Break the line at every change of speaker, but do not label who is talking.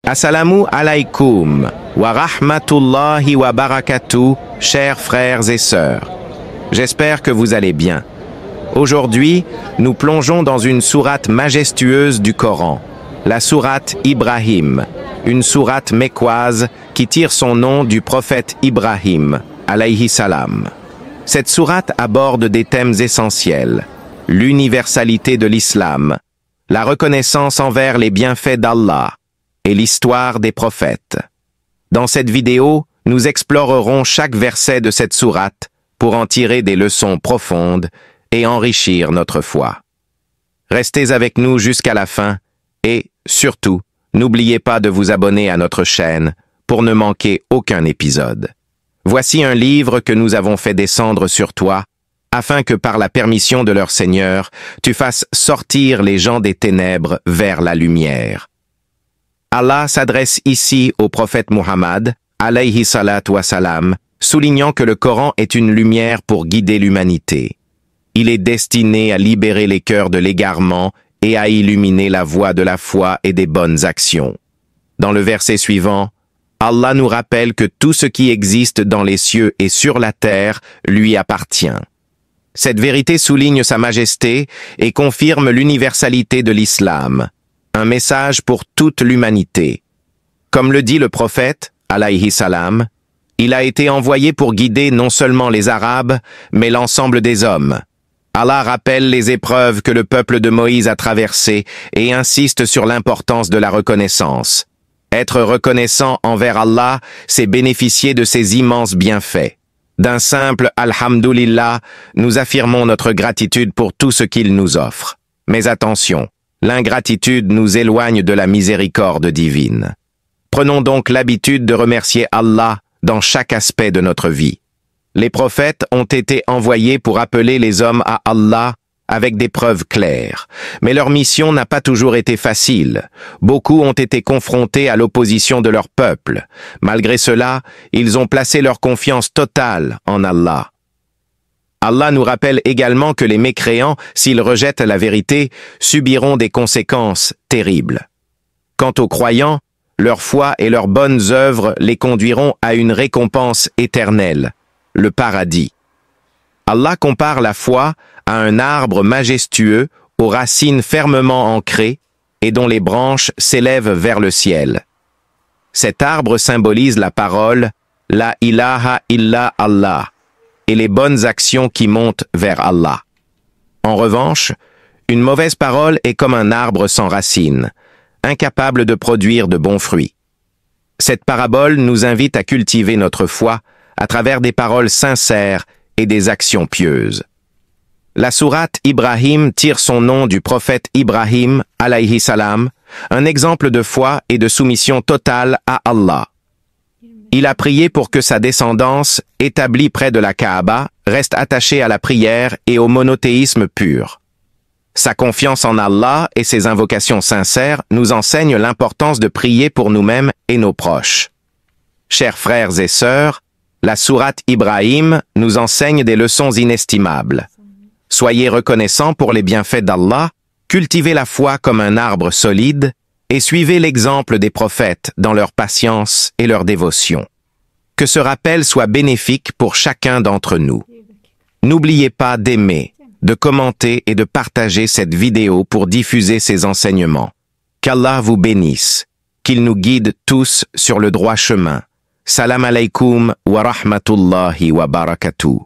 Assalamu alaikum wa rahmatullahi wa barakatuh, chers frères et sœurs. J'espère que vous allez bien. Aujourd'hui, nous plongeons dans une sourate majestueuse du Coran, la sourate Ibrahim, une sourate mécoise qui tire son nom du prophète Ibrahim, alayhi salam. Cette sourate aborde des thèmes essentiels, l'universalité de l'islam, la reconnaissance envers les bienfaits d'Allah et l'histoire des prophètes. Dans cette vidéo, nous explorerons chaque verset de cette sourate pour en tirer des leçons profondes et enrichir notre foi. Restez avec nous jusqu'à la fin et, surtout, n'oubliez pas de vous abonner à notre chaîne pour ne manquer aucun épisode. Voici un livre que nous avons fait descendre sur toi, afin que par la permission de leur Seigneur, tu fasses sortir les gens des ténèbres vers la lumière. Allah s'adresse ici au prophète Muhammad, alayhi salatu wa salam, soulignant que le Coran est une lumière pour guider l'humanité. Il est destiné à libérer les cœurs de l'égarement et à illuminer la voie de la foi et des bonnes actions. Dans le verset suivant, Allah nous rappelle que tout ce qui existe dans les cieux et sur la terre lui appartient. Cette vérité souligne sa majesté et confirme l'universalité de l'islam, un message pour toute l'humanité. Comme le dit le prophète, alayhi salam, il a été envoyé pour guider non seulement les Arabes, mais l'ensemble des hommes. Allah rappelle les épreuves que le peuple de Moïse a traversées et insiste sur l'importance de la reconnaissance. Être reconnaissant envers Allah, c'est bénéficier de ses immenses bienfaits. D'un simple « Alhamdulillah », nous affirmons notre gratitude pour tout ce qu'il nous offre. Mais attention, l'ingratitude nous éloigne de la miséricorde divine. Prenons donc l'habitude de remercier Allah dans chaque aspect de notre vie. Les prophètes ont été envoyés pour appeler les hommes à Allah avec des preuves claires. Mais leur mission n'a pas toujours été facile. Beaucoup ont été confrontés à l'opposition de leur peuple. Malgré cela, ils ont placé leur confiance totale en Allah. Allah nous rappelle également que les mécréants, s'ils rejettent la vérité, subiront des conséquences terribles. Quant aux croyants, leur foi et leurs bonnes œuvres les conduiront à une récompense éternelle, le paradis. Allah compare la foi à un arbre majestueux aux racines fermement ancrées et dont les branches s'élèvent vers le ciel. Cet arbre symbolise la parole « La ilaha illa Allah » et les bonnes actions qui montent vers Allah. En revanche, une mauvaise parole est comme un arbre sans racines, incapable de produire de bons fruits. Cette parabole nous invite à cultiver notre foi à travers des paroles sincères et des actions pieuses. La sourate Ibrahim tire son nom du prophète Ibrahim, alayhi salam, un exemple de foi et de soumission totale à Allah. Il a prié pour que sa descendance, établie près de la Kaaba, reste attachée à la prière et au monothéisme pur. Sa confiance en Allah et ses invocations sincères nous enseignent l'importance de prier pour nous-mêmes et nos proches. Chers frères et sœurs, la sourate Ibrahim nous enseigne des leçons inestimables. Soyez reconnaissants pour les bienfaits d'Allah, cultivez la foi comme un arbre solide et suivez l'exemple des prophètes dans leur patience et leur dévotion. Que ce rappel soit bénéfique pour chacun d'entre nous. N'oubliez pas d'aimer, de commenter et de partager cette vidéo pour diffuser ces enseignements. Qu'Allah vous bénisse, qu'il nous guide tous sur le droit chemin. Salam alaikum wa rahmatullahi wa barakatuh.